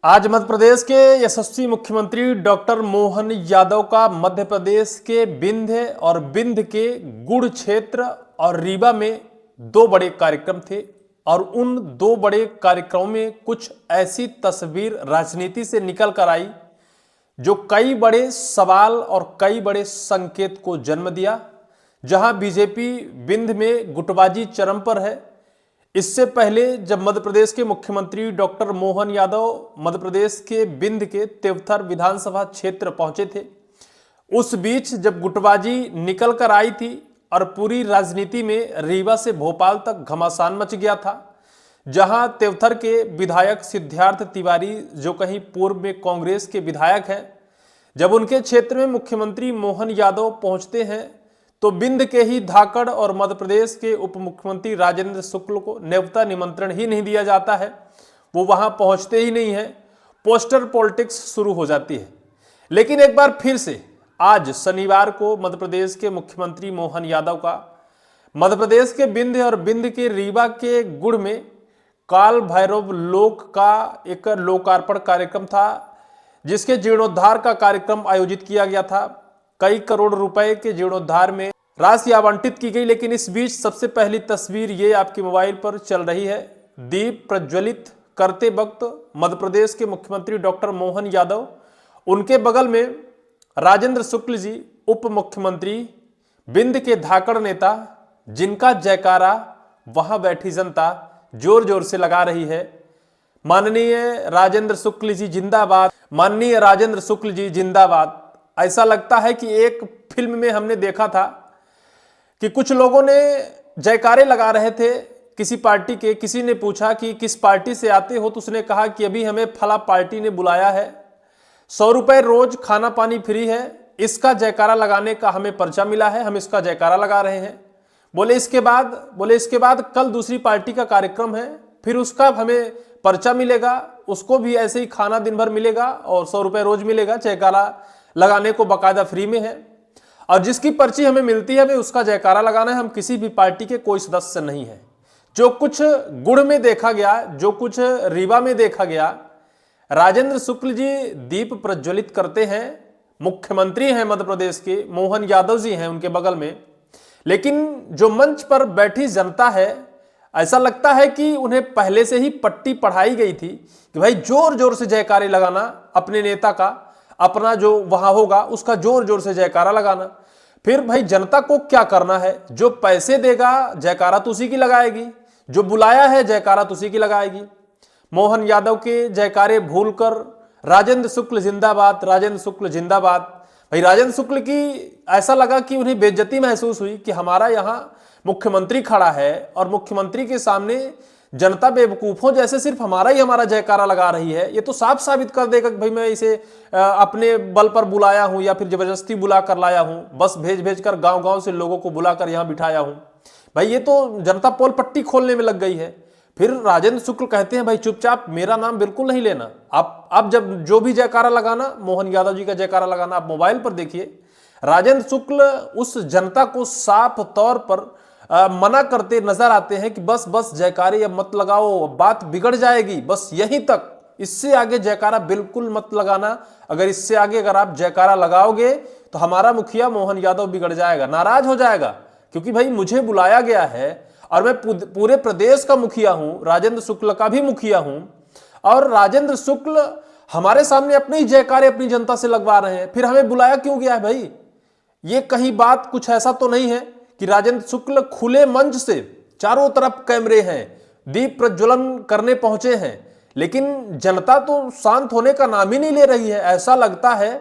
आज मध्य प्रदेश के यशस्वी मुख्यमंत्री डॉक्टर मोहन यादव का मध्य प्रदेश के विंध्य और विंध्य के गुड़ क्षेत्र और रीवा में दो बड़े कार्यक्रम थे और उन दो बड़े कार्यक्रमों में कुछ ऐसी तस्वीर राजनीति से निकल कर आई जो कई बड़े सवाल और कई बड़े संकेत को जन्म दिया। जहां बीजेपी विंध्य में गुटबाजी चरम पर है। इससे पहले जब मध्य प्रदेश के मुख्यमंत्री डॉक्टर मोहन यादव मध्य प्रदेश के विंध्य के तेवथर विधानसभा क्षेत्र पहुंचे थे, उस बीच जब गुटबाजी निकल कर आई थी और पूरी राजनीति में रीवा से भोपाल तक घमासान मच गया था। जहां तेवथर के विधायक सिद्धार्थ तिवारी, जो कहीं पूर्व में कांग्रेस के विधायक हैं, जब उनके क्षेत्र में मुख्यमंत्री मोहन यादव पहुंचते हैं तो विंध्य के ही धाकड़ और मध्य प्रदेश के उप मुख्यमंत्री राजेंद्र शुक्ल को न्योता निमंत्रण ही नहीं दिया जाता है। वो वहां पहुंचते ही नहीं है। पोस्टर पॉलिटिक्स शुरू हो जाती है। लेकिन एक बार फिर से आज शनिवार को मध्य प्रदेश के मुख्यमंत्री मोहन यादव का मध्य प्रदेश के विंध्य और विंध्य के रीवा के गुड़ में काल भैरव लोक का एक लोकार्पण कार्यक्रम था, जिसके जीर्णोद्धार का कार्यक्रम आयोजित किया गया था। कई करोड़ रुपए के जीर्णोद्धार में राशि आवंटित की गई। लेकिन इस बीच सबसे पहली तस्वीर ये आपके मोबाइल पर चल रही है। दीप प्रज्वलित करते वक्त मध्य प्रदेश के मुख्यमंत्री डॉक्टर मोहन यादव, उनके बगल में राजेंद्र शुक्ल जी, उप मुख्यमंत्री, विंध्य के धाकड़ नेता, जिनका जयकारा वहां बैठी जनता जोर जोर से लगा रही है। माननीय राजेंद्र शुक्ल जी जिंदाबाद, माननीय राजेंद्र शुक्ल जी जिंदाबाद। ऐसा लगता है कि एक फिल्म में हमने देखा था कि कुछ लोगों ने जयकारे लगा रहे थे किसी पार्टी के। किसी ने पूछा कि किस पार्टी से आते हो, तो उसने कहा कि अभी हमें फला पार्टी ने बुलाया है, 100 रुपए रोज खाना पानी फ्री है, इसका जयकारा लगाने का हमें पर्चा मिला है, हम इसका जयकारा लगा रहे हैं। बोले इसके बाद कल दूसरी पार्टी का कार्यक्रम है, फिर उसका हमें पर्चा मिलेगा, उसको भी ऐसे ही खाना दिन भर मिलेगा और 100 रुपए रोज मिलेगा, जयकारा लगाने को बाकायदा फ्री में है। और जिसकी पर्ची हमें मिलती है वे उसका जयकारा लगाना है। हम किसी भी पार्टी के कोई सदस्य नहीं है। जो कुछ गुड़ में देखा गया, जो कुछ रीवा में देखा गया, राजेंद्र शुक्ल जी दीप प्रज्वलित करते हैं, मुख्यमंत्री हैं मध्य प्रदेश के, मोहन यादव जी हैं उनके बगल में। लेकिन जो मंच पर बैठी जनता है, ऐसा लगता है कि उन्हें पहले से ही पट्टी पढ़ाई गई थी कि भाई जोर जोर से जयकारे लगाना, अपने नेता का, अपना जो वहां होगा उसका जोर जोर से जयकारा लगाना। फिर भाई जनता को क्या करना है, जो पैसे देगा जयकारा तो उसी की लगाएगी, जो बुलाया है जयकारा तो उसी की लगाएगी। मोहन यादव के जयकारे भूलकर राजेंद्र शुक्ल जिंदाबाद, राजेंद्र शुक्ल जिंदाबाद। भाई राजेंद्र शुक्ल की ऐसा लगा कि उन्हें बेइज्जती महसूस हुई कि हमारा यहाँ मुख्यमंत्री खड़ा है और मुख्यमंत्री के सामने जनता बेवकूफों जैसे सिर्फ हमारा जयकारा लगा रही है। ये तो साफ साबित कर देगा कि भाई मैं इसे अपने बल पर बुलाया हूं या फिर जबरदस्ती बुला कर लाया हूं, बस भेज कर गांव गांव से लोगों को बुलाकर यहां बिठाया हूं। भाई ये तो जनता पोल पट्टी खोलने में लग गई है। फिर राजेंद्र शुक्ल कहते हैं भाई चुपचाप मेरा नाम बिल्कुल नहीं लेना। आप जब जो भी जयकारा लगाना, मोहन यादव जी का जयकारा लगाना, आप मोबाइल पर देखिए। राजेंद्र शुक्ल उस जनता को साफ तौर पर मना करते नजर आते हैं कि बस जयकारे अब मत लगाओ, बात बिगड़ जाएगी, बस यहीं तक, इससे आगे जयकारा बिल्कुल मत लगाना। अगर आप जयकारा लगाओगे तो हमारा मुखिया मोहन यादव बिगड़ जाएगा, नाराज हो जाएगा, क्योंकि भाई मुझे बुलाया गया है और मैं पूरे प्रदेश का मुखिया हूं, राजेंद्र शुक्ल का भी मुखिया हूं, और राजेंद्र शुक्ल हमारे सामने अपने ही जयकारे अपनी जनता से लगवा रहे हैं। फिर हमें बुलाया क्यों गया है भाई? ये कहीं बात कुछ ऐसा तो नहीं है कि राजेंद्र शुक्ल खुले मंच से, चारों तरफ कैमरे हैं, दीप प्रज्वलन करने पहुंचे हैं, लेकिन जनता तो शांत होने का नाम ही नहीं ले रही है। ऐसा लगता है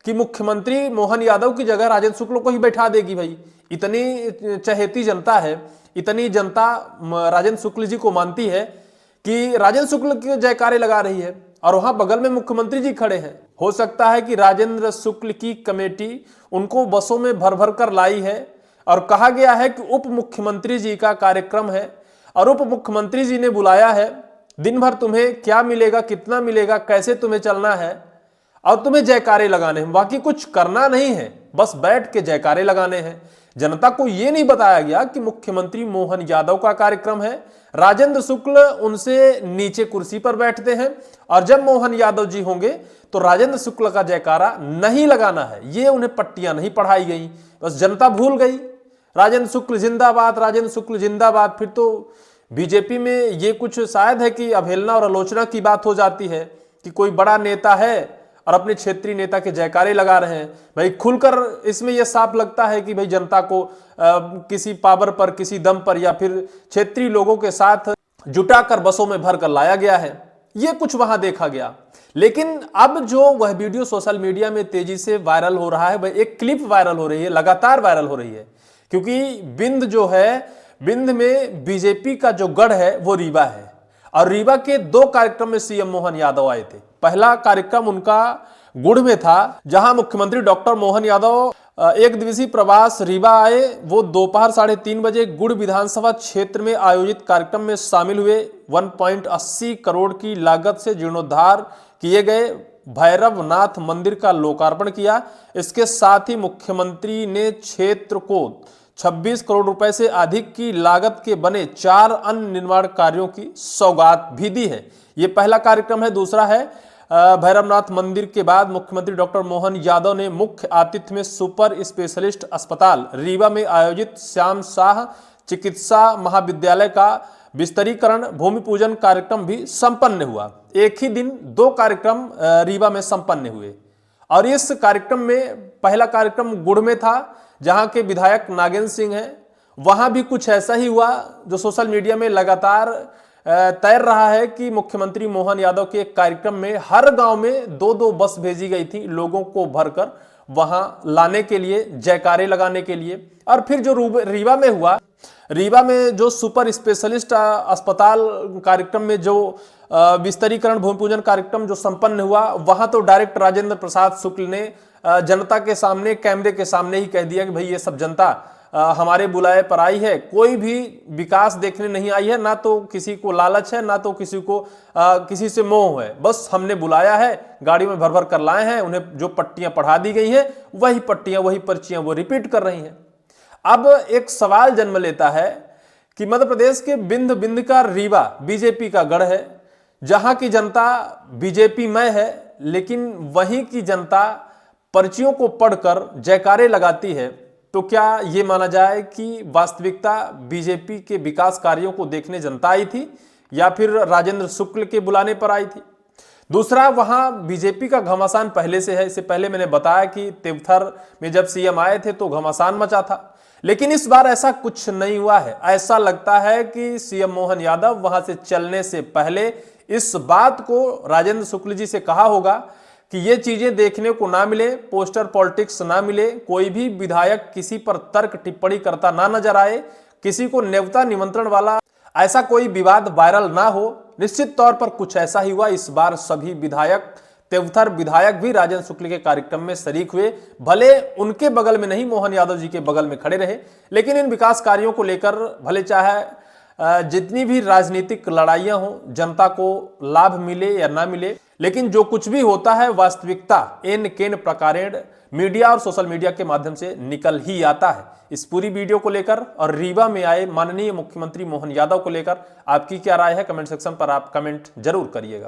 कि मुख्यमंत्री मोहन यादव की जगह राजेंद्र शुक्ल को ही बैठा देगी। भाई इतनी चहेती जनता है, इतनी जनता राजेंद्र शुक्ल जी को मानती है कि राजेंद्र शुक्ल के जयकारे लगा रही है और वहां बगल में मुख्यमंत्री जी खड़े हैं। हो सकता है कि राजेंद्र शुक्ल की कमेटी उनको बसों में भर भर कर लाई है और कहा गया है कि उप मुख्यमंत्री जी का कार्यक्रम है और उप मुख्यमंत्री जी ने बुलाया है, दिन भर तुम्हें क्या मिलेगा, कितना मिलेगा, कैसे तुम्हें चलना है और तुम्हें जयकारे लगाने हैं, बाकी कुछ करना नहीं है, बस बैठ के जयकारे लगाने हैं। जनता को यह नहीं बताया गया कि मुख्यमंत्री मोहन यादव का कार्यक्रम है। राजेंद्र शुक्ल उनसे नीचे कुर्सी पर बैठते हैं और जब मोहन यादव जी होंगे तो राजेंद्र शुक्ल का जयकारा नहीं लगाना है, ये उन्हें पट्टियां नहीं पढ़ाई गई। बस जनता भूल गई, राजेंद्र शुक्ल जिंदाबाद, राजेंद्र शुक्ल जिंदाबाद। फिर तो बीजेपी में ये कुछ शायद है कि अवहेलना और आलोचना की बात हो जाती है कि कोई बड़ा नेता है और अपने क्षेत्रीय नेता के जयकारे लगा रहे हैं। भाई खुलकर इसमें यह साफ लगता है कि भाई जनता को किसी पावर पर, किसी दम पर या फिर क्षेत्रीय लोगों के साथ जुटाकर बसों में भरकर लाया गया है, यह कुछ वहां देखा गया। लेकिन अब जो वह वीडियो सोशल मीडिया में तेजी से वायरल हो रहा है, वह एक क्लिप वायरल हो रही है, लगातार वायरल हो रही है, क्योंकि बिंद जो है, बिंद में बीजेपी का जो गढ़ है वो रीवा है और रीवा के 2 कार्यक्रम में सीएम मोहन यादव आए थे। पहला कार्यक्रम उनका गुड़ में था, जहां मुख्यमंत्री डॉक्टर मोहन यादव 1 दिवसीय प्रवास रीवा आए। वो दोपहर 3:30 बजे गुड़ विधानसभा क्षेत्र में आयोजित कार्यक्रम में शामिल हुए। 1.80 करोड़ की लागत से जीर्णोद्धार किए गए भैरवनाथ मंदिर का लोकार्पण किया। इसके साथ ही मुख्यमंत्री ने क्षेत्र को 26 करोड़ रुपए से अधिक की लागत के बने 4 अन्य निर्माण कार्यों की सौगात भी दी है। यह पहला कार्यक्रम है। दूसरा है भैरवनाथ मंदिर के बाद मुख्यमंत्री डॉक्टर मोहन यादव ने मुख्य आतिथ्य में सुपर स्पेशलिस्ट अस्पताल रीवा में आयोजित श्याम शाह चिकित्सा महाविद्यालय का विस्तरीकरण भूमि पूजन कार्यक्रम भी संपन्न हुआ। एक ही दिन 2 कार्यक्रम रीवा में संपन्न हुए और इस कार्यक्रम में पहला कार्यक्रम गुड़ में था, जहां के विधायक नागेंद्र सिंह हैं। वहां भी कुछ ऐसा ही हुआ जो सोशल मीडिया में लगातार तैर रहा है कि मुख्यमंत्री मोहन यादव के कार्यक्रम में हर गांव में 2-2 बस भेजी गई थी लोगों को भरकर वहां लाने के लिए, जयकारे लगाने के लिए। और फिर जो रीवा में हुआ, रीवा में जो सुपर स्पेशलिस्ट अस्पताल कार्यक्रम में जो विस्तरीकरण भूमि पूजन कार्यक्रम जो संपन्न हुआ, वहां तो डायरेक्ट राजेंद्र प्रसाद शुक्ल ने जनता के सामने, कैमरे के सामने ही कह दिया कि भाई ये सब जनता हमारे बुलाए पर आई है, कोई भी विकास देखने नहीं आई है, ना तो किसी को लालच है, ना तो किसी को किसी से मोह है। बस हमने बुलाया है, गाड़ी में भर भर कर लाए हैं, उन्हें जो पट्टियां पढ़ा दी गई हैं वही पट्टियां, वही पर्चियां वो रिपीट कर रही हैं। अब एक सवाल जन्म लेता है कि मध्य प्रदेश के बिंद बिंद का रीवा बीजेपी का गढ़ है, जहां की जनता बीजेपी में है, लेकिन वहीं की जनता पर्चियों को पढ़कर जयकारे लगाती है। तो क्या यह माना जाए कि वास्तविकता बीजेपी के विकास कार्यों को देखने जनता आई थी या फिर राजेंद्र शुक्ल के बुलाने पर आई थी? दूसरा, वहां बीजेपी का घमासान पहले से है। इससे पहले मैंने बताया कि तिवथर में जब सीएम आए थे तो घमासान मचा था, लेकिन इस बार ऐसा कुछ नहीं हुआ है। ऐसा लगता है कि सीएम मोहन यादव वहां से चलने से पहले इस बात को राजेंद्र शुक्ल जी से कहा होगा कि ये चीजें देखने को ना मिले, पोस्टर पॉलिटिक्स ना मिले, कोई भी विधायक किसी पर तर्क टिप्पणी करता ना नजर आए, किसी को न्योता निमंत्रण वाला ऐसा कोई विवाद वायरल ना हो। निश्चित तौर पर कुछ ऐसा ही हुआ। इस बार सभी विधायक, तिवथर विधायक भी राजेंद्र शुक्ल के कार्यक्रम में शरीक हुए। भले उनके बगल में नहीं, मोहन यादव जी के बगल में खड़े रहे, लेकिन इन विकास कार्यों को लेकर भले चाहे जितनी भी राजनीतिक लड़ाइयां हो, जनता को लाभ मिले या ना मिले, लेकिन जो कुछ भी होता है वास्तविकता एन केन प्रकारेण मीडिया और सोशल मीडिया के माध्यम से निकल ही आता है। इस पूरी वीडियो को लेकर और रीवा में आए माननीय मुख्यमंत्री मोहन यादव को लेकर आपकी क्या राय है? कमेंट सेक्शन पर आप कमेंट जरूर करिएगा।